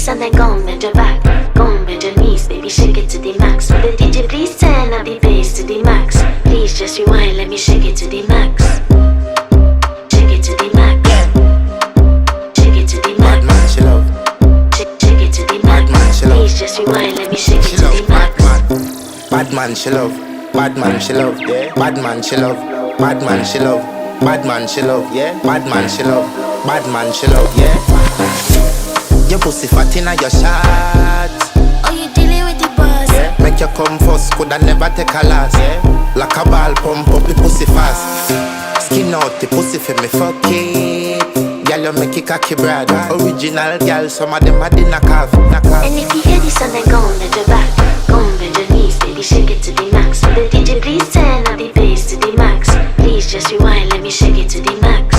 this and then go and bend your back. Go and bend your knees, baby, shake it to the max. Will the DJ please turn up the bass to the max? Please just rewind, let me shake it to the max. Shake it to the max. Shake it to the max. Bad man, she love. Shake it to the max. Bad man, she love. Please just rewind, let me shake it She to love. the max. Bad man, she love. Bad man, she love. Yeah. Bad man, she love. Bad man, she love. Bad man, she love. Yeah. Bad man, she love. Bad man, she love. Yeah. Your pussy fat inna your shot. Oh, you dealing with the boss? Yeah. Make you come first, coulda never take a last. Yeah. Like a ball, pump up the pussy fast. Skin out the pussy for me fuck it. Girl, you make it cocky brother. Original girl, some of them a the knockoff. And if you hear this and then go and bend your back. Go and bend your knees, baby, shake it to the max. Will the DJ please turn up the bass to the max? Please just rewind, let me shake it to the max.